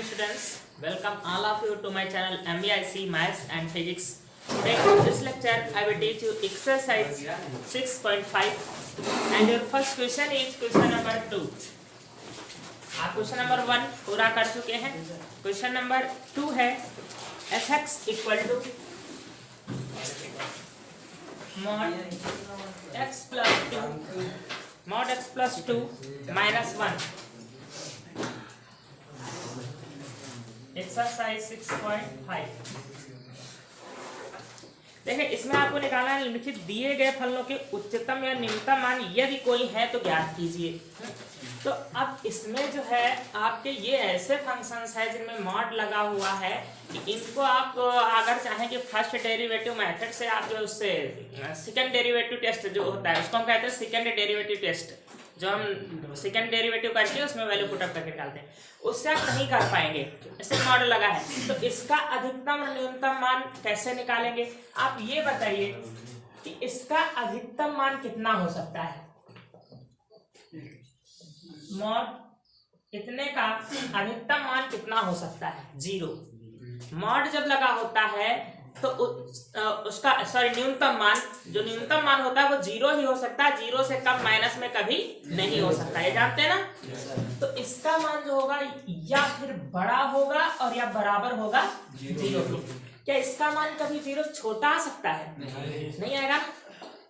morning students, welcome all of you to my channel MBIC Maths and Physics. Today in this lecture I will teach you exercise 6.5 and your first question is question number 2. आप question number 1 पूरा कर चुके हैं. Question number 2 है fx equal to mod x plus 2 minus 1. Exercise 6.5. देखिए इसमें आपको निकालना है निम्नलिखित दिए गए फलनों के उच्चतम या निम्नतम मान यदि कोई है तो ज्ञात कीजिए. तो अब इसमें जो है आपके ये ऐसे फंक्शंस है जिनमें मॉड लगा हुआ है कि इनको आप अगर चाहें कि फर्स्ट डेरिवेटिव मेथड से आप जो उससे सेकंड डेरिवेटिव टेस्ट जो होता है उसको हम कहते हैं सेकंड डेरिवेटिव टेस्ट, जो हम सेकंड डेरिवेटिव करके उसमें वैल्यू पुट अप करके निकालते हैं, उससे आप नहीं कर पाएंगे. इससे मॉडल लगा है तो इसका अधिकतम और न्यूनतम मान कैसे निकालेंगे. आप ये बताइए कि इसका अधिकतम मान कितना हो सकता है. मॉड इतने का अधिकतम मान कितना हो सकता है. 0. मॉड जब लगा होता है तो उसका न्यूनतम मान, जो न्यूनतम मान होता है वो 0 ही हो सकता है. 0 से कम माइनस में कभी नहीं हो सकता, ये जानते हैं ना. तो इसका मान जो होगा या फिर बड़ा होगा और या बराबर होगा 0 के. क्या इसका मान कभी 0 छोटा आ सकता है? नहीं आएगा.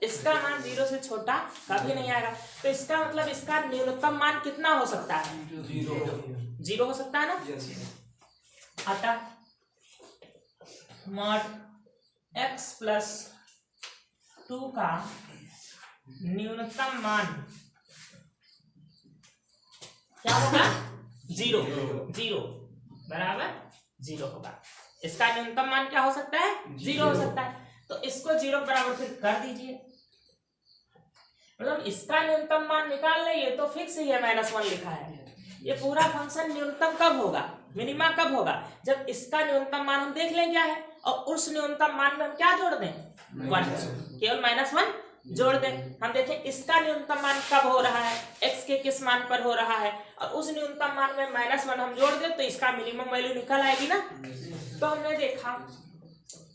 इसका मान 0 से छोटा कभी नहीं आएगा. तो इसका मतलब इसका न्यूनतम मान कितना हो सकता है? 0 हो सकता है ना. अतः mod x plus 2 का न्यूनतम मान क्या होगा? 0 बराबर 0 होगा. इसका न्यूनतम मान क्या हो सकता है? 0 हो सकता है. तो इसको 0 बराबर फिर कर दीजिए. मतलब इसका न्यूनतम मान निकाल ले, ये तो फिक्स ही है, -1 लिखा है. ये पूरा फंक्शन न्यूनतम कब होगा, मिनिमा कब होगा? जब इसका न्यूनतम मान हम देख लें क्या है और उस न्यूनतम मान में हम क्या जोड़ दें? 1. केवल -1 जोड़ दें. हम देखें इसका न्यूनतम मान कब हो रहा है, x के किस मान पर हो रहा है, और उस न्यूनतम मान में -1 हम जोड़ दें तो इसका मिनिमम वैल्यू निकल आएगी ना. तो हमने देखा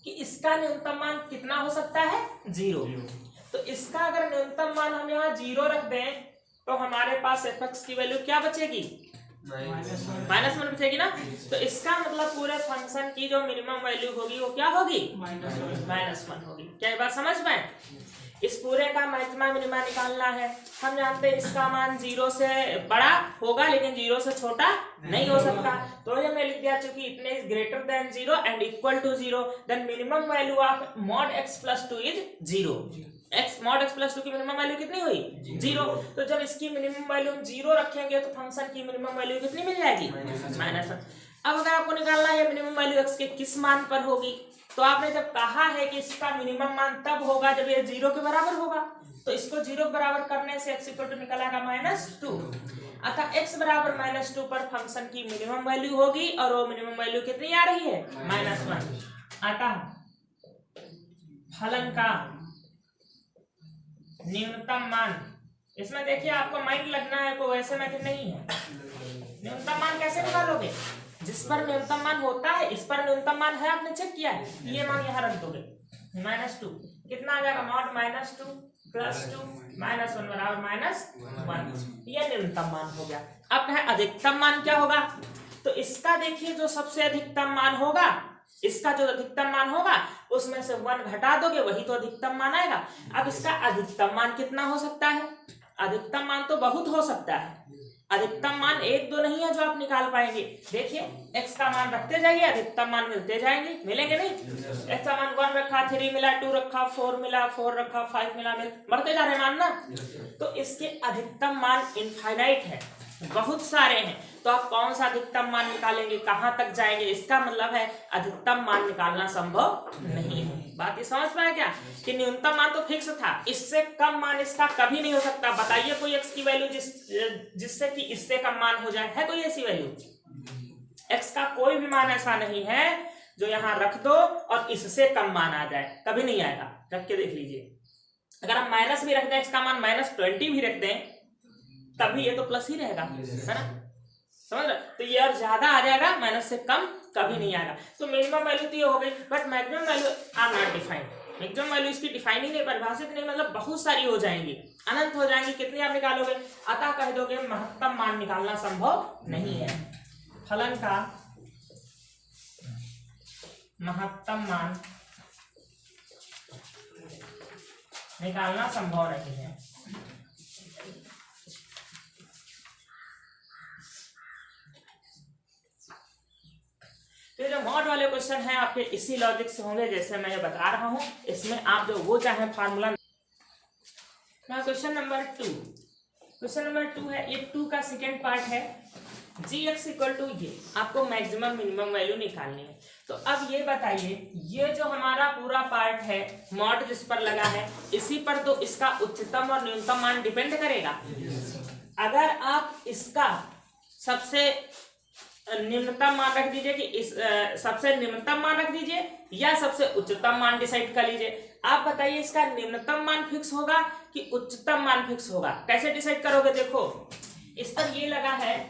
कि इसका न्यूनतम मान कितना हो सकता है? 0. तो इसका अगर न्यूनतम मान हम यहाँ 0 रख दें तो हमारे पास fx की वैल्यू क्या बचेगी? -1 बचेगी ना. तो इसका मतलब पूरे फंक्शन की जो मिनिमम वैल्यू होगी वो क्या होगी? -1 होगी. क्या ये बात समझ में? इस पूरे का मैक्सिमा मिनिमा निकालना है. हम जानते हैं इसका मान 0 से बड़ा होगा लेकिन 0 से छोटा नहीं हो सकता. तो ये मैं लिख दिया चूंकि इतने is greater than 0 and equal to 0 then minimum value of mod x plus 2 is 0. mod x plus 2 की मिनिमम वैल्यू कितनी हुई? 0. तो जब इसकी मिनिमम वैल्यू 0 रखेंगे तो फंक्शन की मिनिमम वैल्यू कितनी मिल जाएगी? -1. अब अगर आपको निकालना है मिनिमम वैल्यू x के किस मान पर होगी, तो आपने जब कहा है कि इसका मिनिमम मान तब होगा जब ये 0 के बराबर होगा, तो इसको 0 के बराबर करने से x इक्वल टू निकल आएगा -2. अतः x बराबर -2 पर फंक्शन की मिनिमम वैल्यू होगी और वो मिनिमम वैल्यू कितनी आ रही है? -1. अतः फलन का न्यूनतम मान, इसमें देखिए आपको माइंड लगना है, कोई वैसे मैथड नहीं है. न्यूनतम मान कैसे निकालोगे? जिस पर न्यूनतम मान होता है इस पर न्यूनतम मान है, आपने चेक किया है. ये मान यहाँ रख दोगे. -2 कितना आ जाएगा? mod -2 plus 2 -1 बराबर -1. ये न्यूनतम मान हो गया. अब है अधिकतम मान क्या होगा? तो इसका देखिए जो सबसे अधिकतम मान होगा, इसका जो अधिकतम मान होगा उसमें से 1 घटा दोगे वही तो अधिकतम मान आएगा. अब इसका अधिकतम मान कितना हो सकता है? अधिकतम मान तो बहुत हो सकता है. अधिकतम मान 1-2 नहीं है जो आप निकाल पाएंगे. देखिए x का मान रखते जाइए, अधिकतम मान मिलते जाएंगे. मिलेंगे नहीं? x का मान 1 रखा, 3 मिला, 2 रखा, 4 मिला, 4 रखा, 5 मिला, बढ़ते जा रहे मान ना. तो इसके अधिकतम मान इनफाइनाइट है, बहुत सारे हैं. तो आप कौन सा अधिकतम मान निकालेंगे, कहां तक जाएंगे? इसका मतलब है अधिकतम मान निकालना संभव नहीं है. बात ये समझ पाए क्या कि न्यूनतम मान तो फिक्स था, इससे कम मान इसका कभी नहीं हो सकता. बताइए कोई x की वैल्यू जिससे कि इससे कम मान हो जाए, है कोई ऐसी वैल्यू? x का कोई भी मान ऐसा नहीं है जो यहाँ रख दो और इससे कम मान आ जाए, कभी नहीं आएगा. रख के देख लीजिए. अगर हम माइनस भी रख दें, x का मान -20 भी रख दें, तभी ये तो प्लस ही रहेगा, है ना. समझ रहे? तो ये और ज्यादा आ जाएगा, माइनस से कम कभी नहीं आएगा। तो मिनिमम वैल्यू तो ये हो गई, but maximum value are not defined. Maximum value इसकी डिफाइन ही नहीं, परिभाषित नहीं, मतलब बहुत सारी हो जाएंगी, अनंत हो जाएंगी। कितनी आप निकालोगे? अतः कह दोगे महत्तम मान निकालना संभव नहीं है, फलन का महत्तम मान निकालना संभव नहीं है। तो जो मॉड वाले क्वेश्चन हैं आपके इसी लॉजिक से होंगे जैसे मैं ये बता रहा हूं। इसमें आप जो वो चाहें formula. Question number 2, question number 2 है, ये 2 का सेकेंड पार्ट है। gx इक्वल टू ये आपको मैक्सिमम मिनिमम वैल्यू निकालनी है। तो अब ये बताइए, ये जो हमारा पूरा पार्ट है मॉड जिस पर लगा है, इसी पर तो इसका उच्चतम और न्यूनतम मान डिपेंड करेगा। अगर आप इसका सबसे निम्नतम मान रख दीजिए कि इस सबसे निम्नतम मान रख दीजिए या सबसे उच्चतम मान डिसाइड कर लीजिए। आप बताइए इसका निम्नतम मान फिक्स होगा कि उच्चतम मान फिक्स होगा? कैसे डिसाइड करोगे? देखो इस पर ये लगा है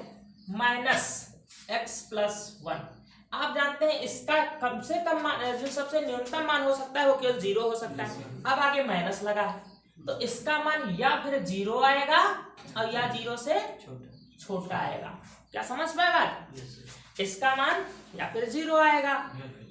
-x+1। आप जानते हैं इसका कम से कम मान, जो सबसे न्यूनतम मान हो सकता है वो केवल 0 हो सकता है। अब आगे माइनस लगा है तो इसका मान या फिर 0 आएगा और या 0 से छोटा आएगा। क्या समझ पाए बात? इसका मान या फिर 0 आएगा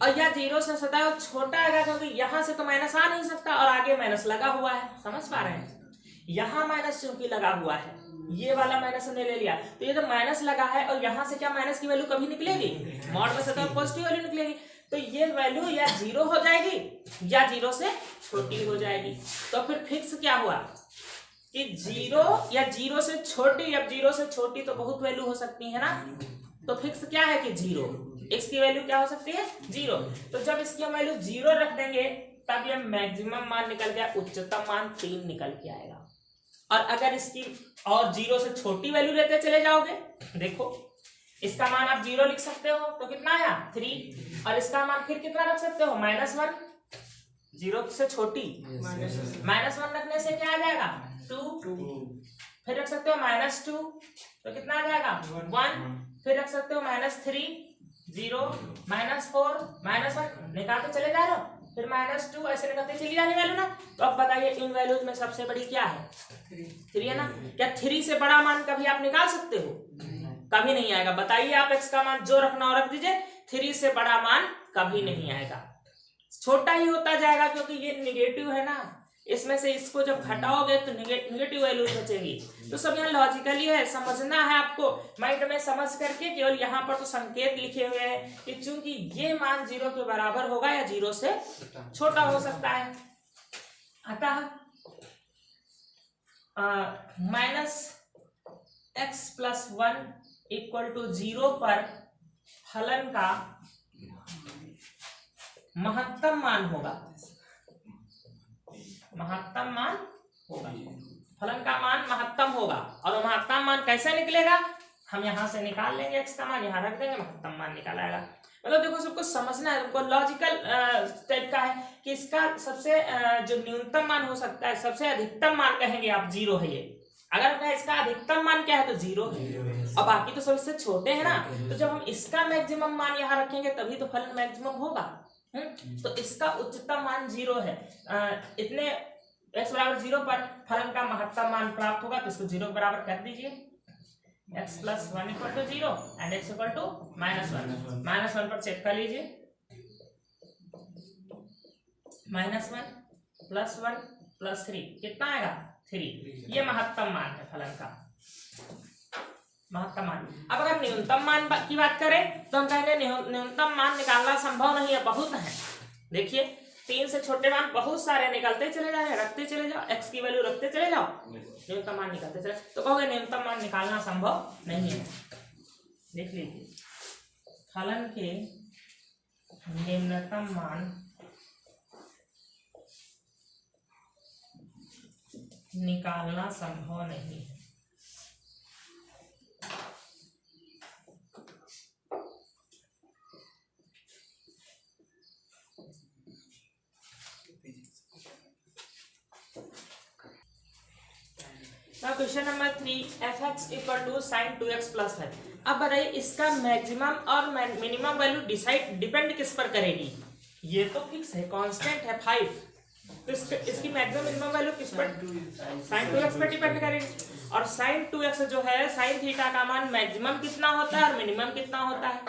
और या 0 से सदैव छोटा आएगा, क्योंकि यहां से तो माइनस आ नहीं सकता और आगे माइनस लगा हुआ है। समझ पा रहे हैं? यहाँ माइनस क्योंकि लगा हुआ है, ये वाला माइनस हमने ले लिया, तो ये जो माइनस लगा है और यहाँ से क्या माइनस की वैल्यू कभी निकलेगी? मॉड में सदैव पॉजिटिव वैल्यू निकलेगी। तो ये वैल्यू या 0 हो जाएगी या 0 से छोटी हो जाएगी। तो फिर फिक्स क्या हुआ कि 0 या 0 से छोटी। अब 0 से छोटी तो बहुत वैल्यू हो सकती है ना, तो फिक्स क्या है कि 0। x की वैल्यू क्या हो सकती है? 0। तो जब इसकी हम वैल्यू 0 रख देंगे तब ये मैक्सिमम मान निकल गया, उच्चतम मान 3 निकल के आएगा। और अगर इसकी और 0 से छोटी वैल्यू लेते चले जाओगे, देखो इसका मान आप 0 लिख सकते हो तो कितना आया? 3। और इसका मान फिर कितना रख सकते हो? -1। 0 से छोटी -1 रखने से क्या आ जाएगा? 2। फिर रख सकते हो -2 तो कितना आ जाएगा? 1। फिर रख सकते हो -3, 0, -4, -1 निकालते चले जा रहे हो, फिर -2 ऐसे निकालते चली जा रही वैल्यू ना। तो अब बताइए इन वैल्यूज में सबसे बड़ी क्या है? 3 है ना। क्या 3 से बड़ा मान कभी आप निकाल सकते हो? कभी नहीं आएगा। बताइए आप x का मान जो रखना हो रख दीजिए, 3 से बड़ा मान कभी नहीं आएगा, छोटा ही होता जाएगा, क्योंकि ये निगेटिव है ना। इसमें से इसको जब घटाओगे तो निगेटिव वैल्यू बचेगी। तो सब यहाँ लॉजिकली है, समझना है आपको, माइंड में समझ करके। केवल यहाँ पर तो संकेत लिखे हुए हैं कि चूंकि ये मान 0 के बराबर होगा या 0 से छोटा हो सकता है, अतः -x+1 = 0 पर फलन का महत्तम मान होगा। महत्तम मान होगा, फलन का मान महत्तम होगा। और महत्तम मान कैसे निकलेगा? हम यहां से निकाल लेंगे x का मान, यहां रख देंगे, महत्तम मान निकाल आएगा। मतलब देखो सबको समझना है, तुमको लॉजिकल टाइप का है कि इसका सबसे जो न्यूनतम मान हो सकता है, सबसे अधिकतम मान कहेंगे आप 0 है ये। अगर कहें इसका अधिकतम मान क्या है तो 0 है, और बाकी तो सब इससे छोटे हैं ना। तो जब हम इसका मैक्सिमम मान यहाँ रखेंगे तभी तो फलन मैक्सिमम होगा। तो इसका उच्चतम मान 0 है। इतने x बराबर 0 पर फलन का महत्तम मान प्राप्त होगा, तो इसको 0 के बराबर कर दीजिए। x+1 = 0 and x = -1। -1 पर चेक कर लीजिए, -1 +1 +3 कितना आएगा? 3। ये महत्तम मान है फलन का, महत्तम मान। अब अगर न्यूनतम मान की बात करें तो हम कहेंगे न्यूनतम मान निकालना संभव नहीं है, बहुत है। देखिए 3 से छोटे मान बहुत सारे निकलते चले जाए, रखते चले जाओ, x की वैल्यू रखते चले जाओ, न्यूनतम मान निकालते चले, तो कहोगे न्यूनतम मान निकालना संभव नहीं है। देख लीजिए फलन के निम्नतम मान निकालना संभव नहीं है। Question number 3, fx = sin 2x + 5। अब बताइए इसका मैक्सिमम और मिनिमम वैल्यू डिपेंड किस पर करेगी? ये तो फिक्स है, कांस्टेंट है 5, तो इसकी मैक्सिमम मिनिमम वैल्यू किस पर? sin 2x पर डिपेंड करेगी। और sin 2x जो है sin थीटा का मान मैक्सिमम कितना होता है और मिनिमम कितना होता है?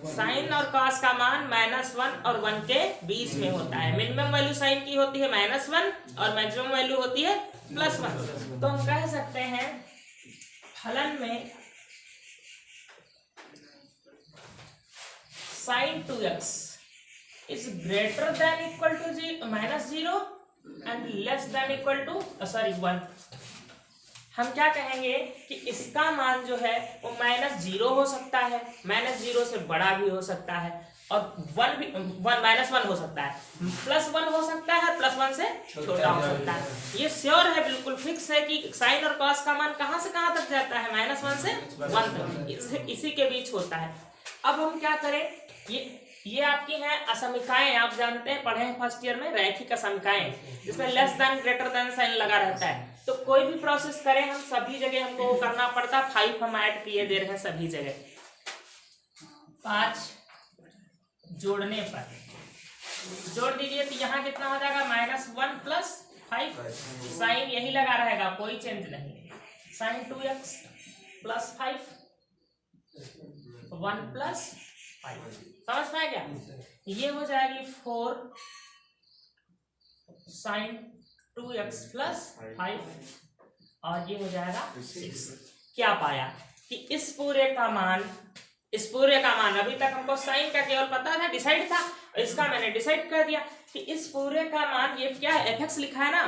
साइन और कॉस का मान -1 और 1 के बीच में होता है। मिनिमम वैल्यू साइन की होती है -1 और मैक्सिमम वैल्यू होती है +1। तो हम कह सकते हैं फलन में sin 2x is greater than equal to -0 and less than equal to 1। हम क्या कहेंगे कि इसका मान जो है वो -0 हो सकता है, -0 से बड़ा भी हो सकता है, और 1 भी -1 हो सकता है, +1 हो सकता है, +1 से छोटा हो सकता है। ये श्योर है, बिल्कुल फिक्स है कि साइन और कॉस का मान कहां से कहां तक जाता है? -1 से 1 तक, इसी के बीच होता है। अब हम क्या करें, ये आपकी हैं असमिकाएं, आप जानते हैं, पढ़े हैं फर्स्ट ईयर में, रैखिक असमिकाएं, जिसमें less than greater than sign लगा रहता है। तो कोई भी प्रोसेस करें हम, सभी जगह हमको करना पड़ता। 5 हम ऐड किए दे रहे हैं सभी जगह। 5 जोड़ने पर जोड़ दीजिए तो यहाँ कितना हो जाएगा? -1 + 5, साइन यही लगा रहेगा, कोई चेंज नहीं। sin 2x + 5, 1 + 5, समझ पाए क्या? ये हो जाएगी 4 sin 2x + 5 और ये हो जाएगा 6। क्या पाया कि इस पूरे का मान अभी तक हमको साइन का केवल पता था, डिसाइड था, इसका मैंने डिसाइड कर दिया कि इस पूरे का मान, ये क्या है, fx लिखा है ना,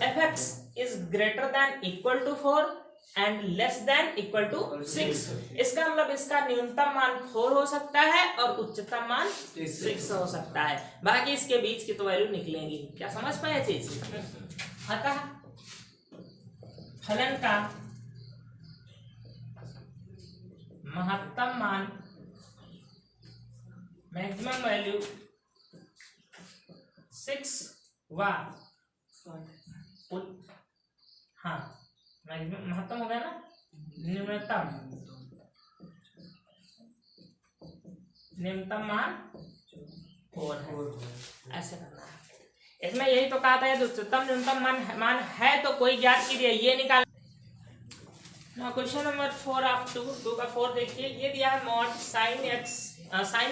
fx is greater than equal to 4 and less than equal to 6। इसका मतलब इसका न्यूनतम मान 4 हो सकता है और उच्चतम मान 6 हो सकता है। बाकी इसके बीच की तो वैल्यू निकलेंगी। क्या समझ पाए चीज? अतः फलन का महत्तम मान, मैक्सिमम वैल्यू 6 व हाँ महत्तम हो गया ना, न्यूनतम मान 4 है। ऐसे करना है। इसमें यही तो कहा था, यदि उच्चतम न्यूनतम मान है तो कोई ज्ञात कीजिए, ये निकाल। क्वेश्चन नंबर 4 ऑफ 2 का 4 देखिए, ये दिया है mod sin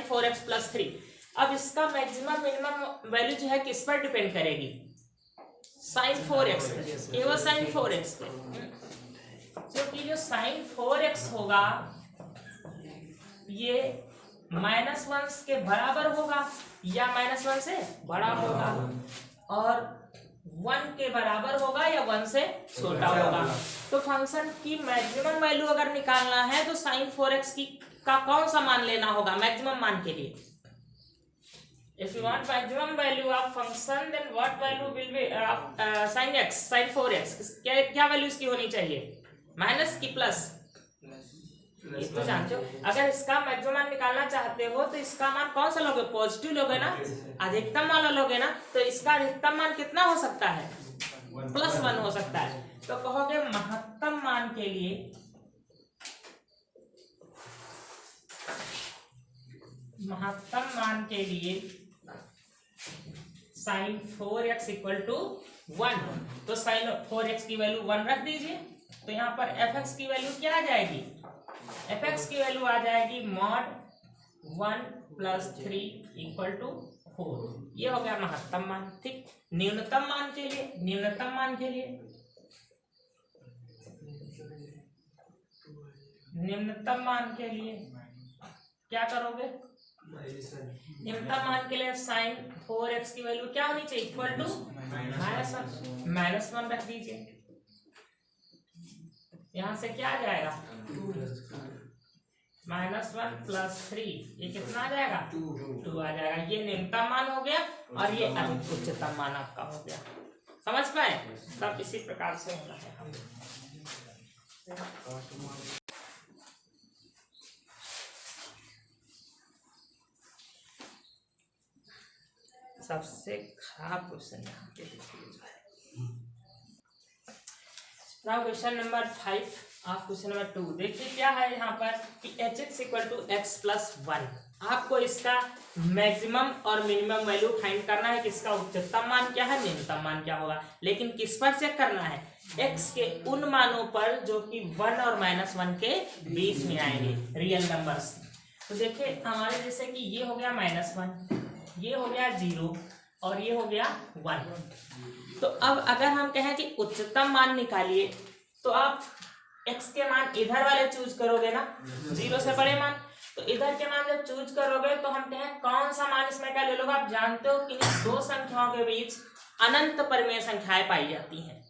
4x + 3। अब इसका मैक्सिमम मिनिमम वैल्यू जो है किस पर डिपेंड करेगी? sin 4x पे, केवल sin 4x पे, क्योंकि जो sin 4x होगा ये -1 के बराबर होगा या -1 से बड़ा होगा, और 1 के बराबर होगा या 1 से छोटा होगा। तो फंक्शन की मैक्सिमम वैल्यू अगर निकालना है तो sin 4x का कौन सा मान लेना होगा मैक्सिमम मान के लिए? If you want maximum value of function, then what value will be sin 4x? क्या वैल्यू इसकी होनी चाहिए? माइनस की प्लस? ये तो जानते हो। अगर इसका मैक्सिमम निकालना चाहते हो तो इसका मान कौन सा लोगे? पॉजिटिव लोगे ना, अधिकतम वाला लोगे ना, तो इसका अधिकतम मान कितना हो सकता है? +1 हो सकता है। तो कहोगे महत्तम मान के लिए, sin 4x = 1, तो sin 4x की वैल्यू 1 रख दीजिए। तो यहाँ पर fx की वैल्यू क्या आ जाएगी? fx की वैल्यू आ जाएगी mod 1 + 3 = 4। ये हो गया महत्तम मान। ठीक, न्यूनतम मान के लिए क्या करोगे? न्यूनतम मान के लिए sin 4x की वैल्यू क्या होनी चाहिए? -1 रख दीजिए। यहां से क्या आ जाएगा? -1 + 3, ये कितना आ जाएगा? 2 आ जाएगा। ये न्यूनतम मान हो गया और ये उच्चतम मान आपका हो गया। समझ पाए? सब इसी प्रकार से होना है। सबसे खराब क्वेश्चन यहाँ पे now question number 5 of question number 2। देखिए क्या है यहाँ पर कि hx equal to x plus 1। आपको इसका मैक्सिमम और मिनिमम वैल्यू फाइंड करना है कि इसका उच्चतम मान क्या है, न्यूनतम मान क्या होगा। लेकिन किस पर चेक करना है, x के उन मानों पर जो कि 1 और -1 के बीच में आएंगे, रियल नंबर्स। तो देखिए हमारे जैसे कि ये हो गया -1, ये हो गया 0 और ये हो गया 1। तो अब अगर हम कहें कि उच्चतम मान निकालिए तो आप x के मान इधर वाले चूज करोगे ना, 0 से बड़े मान। तो इधर के मान जब चूज करोगे तो हम कहें कौन सा मान इसमें क्या ले लोगे। आप जानते हो कि दो संख्याओं के बीच अनंत परिमेय संख्याएं पाई जाती हैं।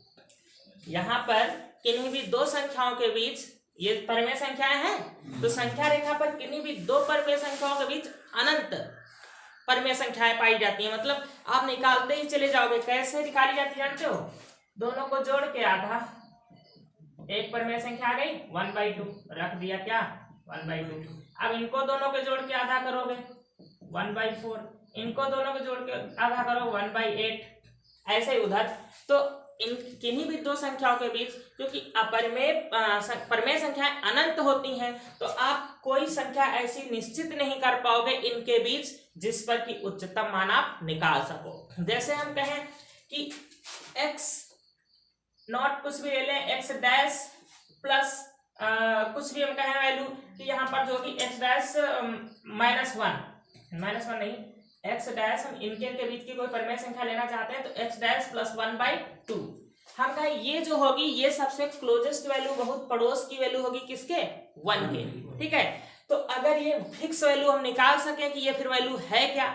यहाँ पर किन्हीं भी दो संख्याओं के बीच ये परिमेय संख्याएं हैं, तो संख्या रेखा पर किन्हीं भी दो परिमेय संख्याओं के बीच अनंत परिमेय संख्याएं पाई जाती हैं। मतलब आप निकालते ही चले जाओगे। कैसे निकाली जाती है जानते हो, दोनों को जोड़ के आधा, एक परिमेय संख्या आ गई 1/2, रख दिया क्या 1/2। अब इनको दोनों के जोड़ के आधा करोगे 1/4, इनको दोनों के जोड़ के आधा करो 1/8, ऐसे ही उधर। तो इन किन्हीं भी दो संख्याओं के बीच क्योंकि परिमेय संख्याएं अनंत होती हैं, तो आप कोई संख्या ऐसी निश्चित नहीं कर पाओगे इनके बीच जिस पर कि उच्चतम मान आप निकाल सको। जैसे हम कहें कि x नॉट कुछ भी ले लें, x डैश प्लस कुछ भी हम कहें वैल्यू कि यहाँ पर जो कि x डैश -1 नहीं, x डैश, हम इनके के बीच की कोई परिमेय संख्या लेना चाहते हैं तो x डैश प्लस 1/2। हम कहें ये जो होगी ये सबसे क्लोजेस्ट वैल्यू, बहुत पड़ोस की वैल्यू होगी किसके, 1 के। ठीक है, तो अगर ये फिक्स वैल्यू हम निकाल सकें कि ये फिर वैल्यू है क्या,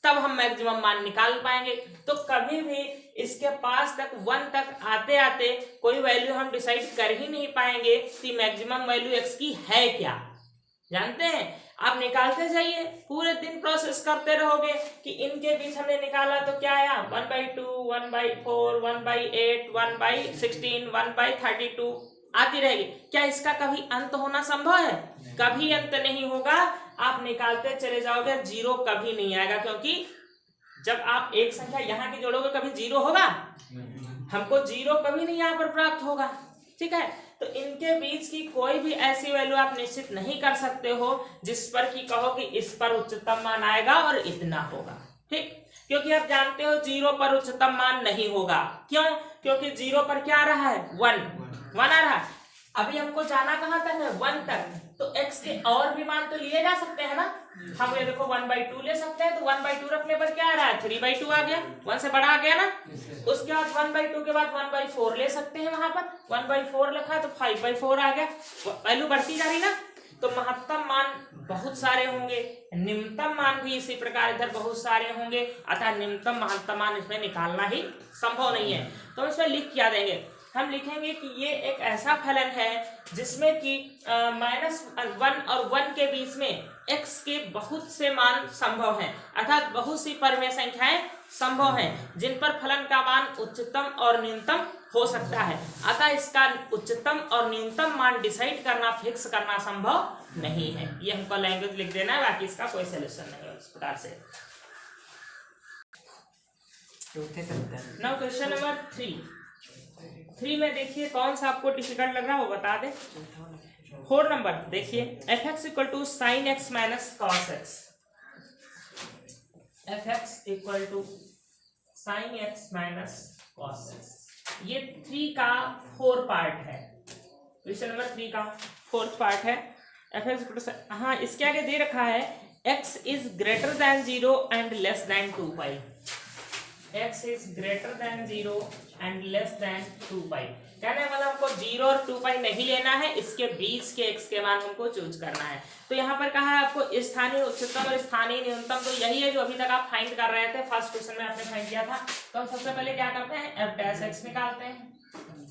तब हम मैक्सिमम मान निकाल पाएंगे। तो कभी भी इसके पास तक 1 तक आते आते कोई वैल्यू हम डिसाइड कर ही नहीं पाएंगे कि मैक्सिमम वैल्यू x की है क्या। जानते हैं, आप निकालते जाइए, पूरे दिन प्रोसेस करते रहोगे कि इनके बीच हमने निकाला तो क्या आया 1/2, 1/4, 1/8, 1/16, 1/32 आती रहेगी। क्या इसका कभी अंत होना संभव है? कभी अंत नहीं होगा। आप निकालते चले जाओगे, 0 कभी नहीं आएगा, क्योंकि जब आप एक संख्या यहाँ की जोड़ोगे कभी 0 होगा, हमको 0 कभी नहीं यहाँ पर प्राप्त होगा। ठीक है, तो इनके बीच की कोई भी ऐसी वैल्यू आप निश्चित नहीं कर सकते हो जिस पर कि कहो कि इस पर उच्चतम मान आएगा और इतना होगा। ठीक, क्योंकि आप जानते हो 0 पर उच्चतम मान नहीं होगा। क्यों? क्योंकि 0 पर क्या आ रहा है, 1 आ रहा है। अभी हमको जाना कहां तक है, 1 तक। तो x के और भी मान तो लिए जा सकते हैं ना। हम ये देखो 1/2 ले सकते हैं, तो 1/2 रखने पर क्या आ रहा है, 3/2 आ गया, 1 से बड़ा आ गया ना। उसके बाद 1/2 के बाद 1/4 ले सकते हैं, वहां पर 1/4 लिखा है तो 5/4 आ गया, वैल्यू बढ़ती जा रही ना। तो महत्तम मान बहुत सारे होंगे, निम्नतम मान भी इसी प्रकार इधर बहुत सारे होंगे, अतः निम्नतम महत्तम मान इसमें निकालना ही संभव नहीं है। तो इसमें लिख क्या देंगे, हम लिखेंगे कि ये एक ऐसा फलन है जिसमें कि -1 और 1 के बीच में x के बहुत से मान संभव हैं, अर्थात बहुत सी परिमेय संख्याएं संभव हैं जिन पर फलन का मान उच्चतम और न्यूनतम हो सकता है। अतः इसका उच्चतम और न्यूनतम मान डिसाइड करना, फिक्स करना संभव नहीं है। ये हमको लैंग्वेज लिख देना है, बाकी इसका कोई सोल्यूशन नहीं है इस प्रकार से। नाउ क्वेश्चन नंबर 3 में देखिए कौन सा आपको डिफिकल्ट लग रहा है वो बता दे। 4 नंबर देखिए, f(x = sin x - cos x), f(x = sin x - cos x। ये 3 का 4 पार्ट है, क्वेश्चन नंबर 3 का 4th पार्ट है। f(x) हाँ, इसके आगे दे रखा है x is greater than 0 and less than 2π। x is greater than 0 and less than 2π। कहने मतलब हमको 0 और 2π नहीं लेना है, इसके बीच के x के मान हमको चूज करना है। तो यहाँ पर कहा है आपको स्थानीय उच्चतम और स्थानीय न्यूनतम, तो यही है जो अभी तक आप फाइंड कर रहे थे, फर्स्ट क्वेश्चन में आपने फाइंड किया था। तो हम सबसे पहले क्या करते हैं, f' निकालते हैं।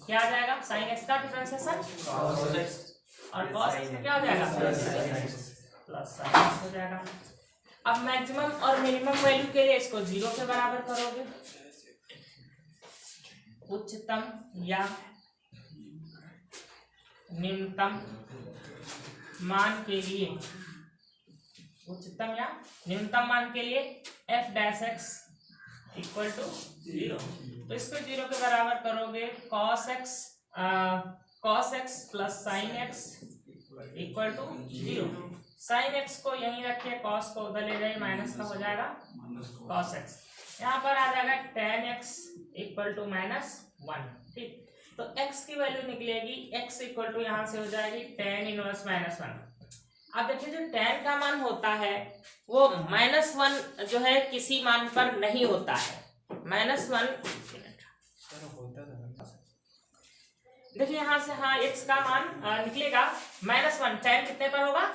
क्या आ जाएगा, sin x का डिफरेंशिएशन और cos x में क्या हो जाएगा, प्लस sin x हो जाएगा। अब मैक्सिमम और मिनिमम वैल्यू के लिए इसको 0 के बराबर करोगे। उच्चतम या निम्नतम मान के लिए, उच्चतम या निम्नतम मान के लिए f' = 0। तो इसको 0 के बराबर करोगे, cos x cos x plus sine x equal to 0। Sine x को यहीं रखे, cos को उधर ले जाइए, माइनस का हो जाएगा cos x। यहाँ पर आ जाएगा tan x इक्वल टू -1। ठीक, तो x की वैल्यू निकलेगी, x इक्वल टू यहाँ से हो जाएगी tan इनवर्स -1। अब देखिए जो tan का मान होता है वो -1 जो है किसी मान पर नहीं होता है। -1 देखिए यहाँ से, हाँ x का मान निकलेगा -1। tan कितने पर होगा?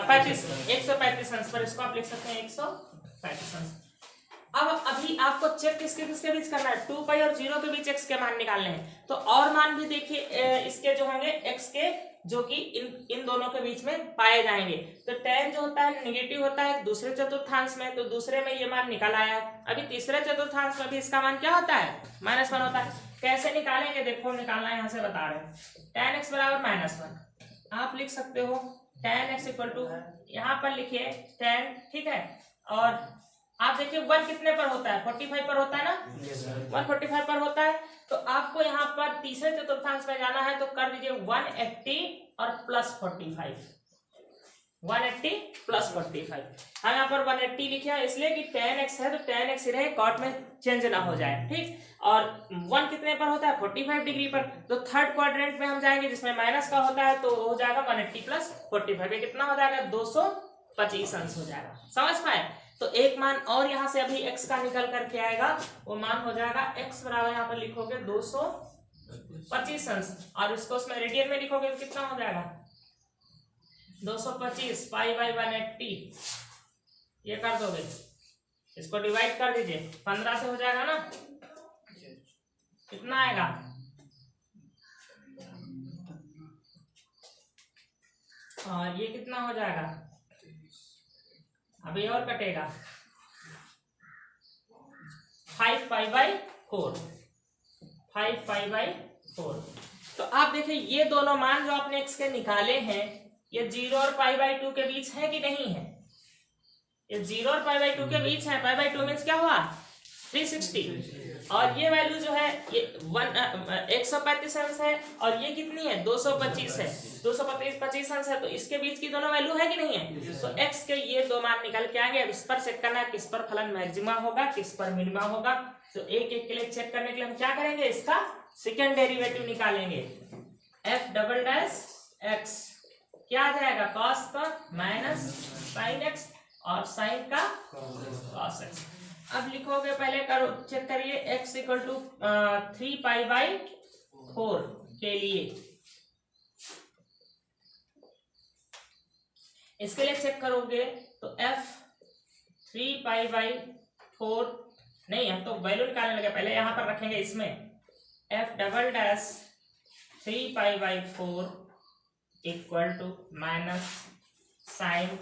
35, 135 अंश पर। इसको आप लिख सकते हैं 135 अंश। अब अभी आपको चेक किसके किसके बीच करना है? 2 पाई और 0 के बीच x के मान निकालने हैं। तो और मान भी देखिए इसके जो होंगे x के, जो कि इन दोनों के बीच में पाए जाएंगे। तो tan जो होता है नेगेटिव होता है दूसरे चतुर्थांश में, तो दूसरे में ये मान निकल आया है। अभी तीसरे चतुर्थांश में भी इसका मान क्या होता है? -1 होता है। कैसे निकालेंगे? देखो निकालना है, यहाँ से बता रहे हैं। tan x बराबर -1 आप लिख सकते हो। tan x इक्वल टू, यहाँ पर लिखिए tan, ठीक है। और आप देखिए 1 कितने पर होता है? 45 पर होता है ना? 145 पर होता है। तो आपको यहाँ पर तीसरे चतुर्थांश में जाना है, तो कर दीजिए 180 और प्लस 45। 180 प्लस 45। हम यहाँ पर 180 लिखे हैं इसलिए कि tan x है, तो tan x रहे, कॉट में चेंज ना हो जाए। ठीक, और 1 कितने पर होता है? 45 डिग्री पर। तो थर्ड क्वाड्रेंट में हम जाएंगे जिसमें माइनस का होता है, तो हो जाएगा 180 प्लस 45। कितना हो जाएगा? 225 अंश हो जाएगा। समझ पाए? तो एक मान और यहाँ से अभी x का निकल करके आएगा, वो मान हो जाएगा x बराबर, यहाँ पर लिखोगे 225 अंश, और इसको उसमें रेडियन में लिखोगे तो कितना हो जाएगा? 225 पाई बाई 180। ये कर दोगे, इसको डिवाइड कर दीजिए, 15 से हो जाएगा ना? कितना आएगा? और ये कितना हो जाएगा? अभी और कटेगा 5 पाई बाई 4। 5 pi by 4। तो आप देखिए ये दोनों मान जो आपने x के निकाले हैं, ये 0 और पाई बाई 2 के बीच है कि नहीं है? ये 0 और पाई बाई 2 के बीच है। पाई बाई 2 मीन्स क्या हुआ? 360। और ये वैल्यू जो है ये 135 अंश है, और ये कितनी है? 225 है। 225 अंश है, तो इसके बीच की दोनों वैल्यू है कि नहीं है? तो x के ये दो मान निकल के आएंगे। अब इस पर चेक करना है किस पर फलन मैक्सिमा होगा, किस पर मिनिमा होगा। तो एक एक के लिए चेक करने के लिए हम क्या करेंगे? इसका सेकेंड डेरिवेटिव निकालेंगे। f डबल डैश x क्या आ जाएगा? cos का माइनस sin x और sin का cos x। अब लिखोगे, पहले करो, चेक करिए x equal to 3 pi by 4 के लिए। इसके लिए चेक करोगे तो f 3 पाई बाई 4 नहीं, हम तो वैल्यू निकालने लगे, पहले यहां पर रखेंगे इसमें f double dash 3 pi by 4 equal to minus sine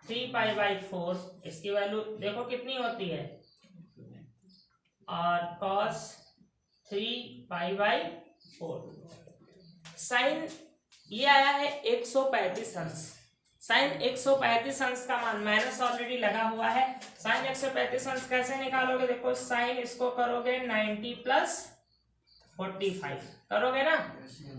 3 pi by 4। इसकी वैल्यू देखो कितनी होती है, और cos 3 पाई बाई 4। साइन ये आया है 135 अंश। साइन 135 अंश का मान माइनस ऑलरेडी लगा हुआ है। साइन 135 अंश कैसे निकालोगे? देखो साइन इसको करोगे 90 प्लस 45 करोगे ना।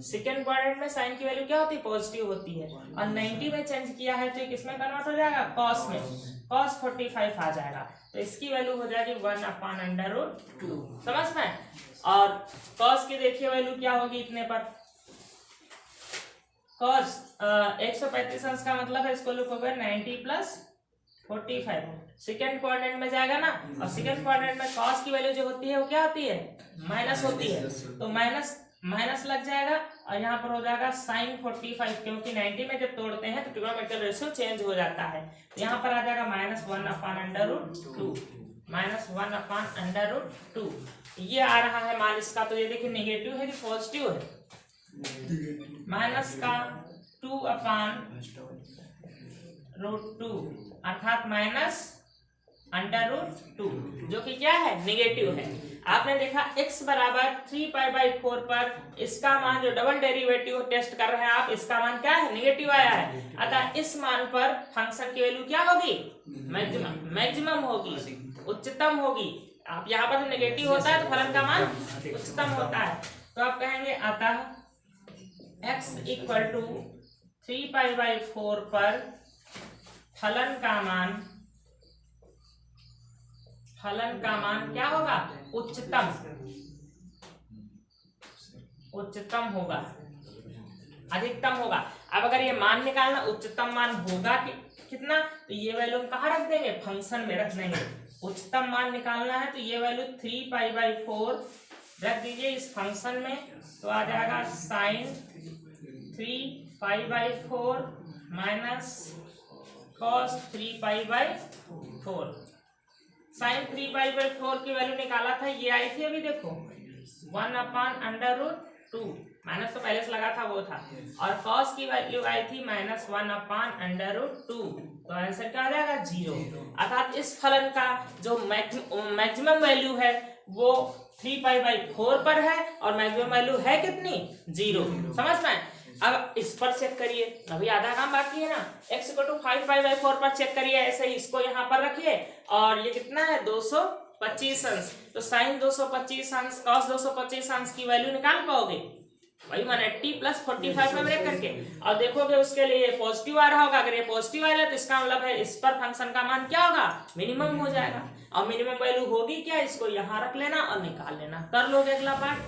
सेकेंड क्वाड्रेंट में साइन की वैल्यू क्या होती है? पॉजिटिव होती है, और 90 में चेंज किया है तो किसमें कन्वर्ट हो जाएगा? कॉस में। cos 45 आ जाएगा, तो इसकी वैल्यू हो जाएगी 1/√2। समझ में? और cos की देखिए वैल्यू क्या होगी इतने पर? cos 135 अंश का मतलब है, इसको लिखोगे 90 प्लस 45। सेकेंड क्वाड्रेंट में जाएगा ना, और सेकेंड क्वाड्रेंट में cos की वैल्यू जो होती है वो क्या होती है? माइनस होती है, तो माइनस लग जाएगा, और यहाँ पर हो जाएगा साइन 45, क्योंकि 90 में जब तोड़ते हैं तो ट्रिग्नोमेट्रिक रेशियो चेंज हो जाता है। तो यहाँ पर आ जाएगा -1/√2। -1/√2 ये आ रहा है मान इसका। तो ये देखिए नेगेटिव है कि पॉजिटिव है? माइनस का 2/√2 अर्थात -√2, जो कि क्या है? नेगेटिव है। आपने देखा x बराबर 3 पाई बाई 4 पर इसका मान जो डबल डेरिवेटिव टेस्ट कर रहे हैं आप, इसका मान क्या है? नेगेटिव आया है। अतः इस मान पर फंक्शन की वैल्यू क्या होगी? मैक्सिमम होगी, उच्चतम होगी। आप यहाँ पर नेगेटिव होता है तो फलन का मान उच्चतम होता है। तो आप कहेंगे अतः x इक्वल टू 3π/4 पर फलन का मान क्या होगा? उच्चतम होगा, अधिकतम होगा। अब अगर ये मान निकालना, उच्चतम मान होगा कि कितना, तो ये वैल्यू कहाँ रख देंगे? फंक्शन में रख देंगे। उच्चतम मान निकालना है तो ये वैल्यू 3π/4 रख दीजिए इस फंक्शन में, तो आ जाएगा sin 3π/4 माइनस cos 3π/4। sin 3π/4 की वैल्यू निकाला था, ये आई थी अभी देखो 1/√2, माइनस तो पहले से लगा था वो था, और cos की वैल्यू आई थी -1/√2, तो आंसर क्या आ जाएगा? 0। अर्थात इस फलन का जो मैक्सिमम वैल्यू है वो 3π/4 पर है और मैक्सिमम वैल्यू है कितनी? 0। समझ में? अब इस पर चेक करिए, अभी आधा काम बाकी है ना। x = 5π/4 पर चेक करिए, ऐसे ही इसको यहाँ पर रखिए, और ये कितना है? 225 अंश। तो sin 225 अंश cos 225 अंश की वैल्यू निकाल पाओगे? वही 180 + 45 में ब्रेक करके, और देखोगे उसके लिए पॉजिटिव आ रहा होगा। अगर ये पॉजिटिव आ जाए तो इसका मतलब है इस पर फंक्शन का मान क्या होगा? मिनिमम हो जाएगा। और मिनिमम वैल्यू होगी क्या? इसको यहाँ रख लेना और निकाल लेना। कर लोगे अगला पार्ट।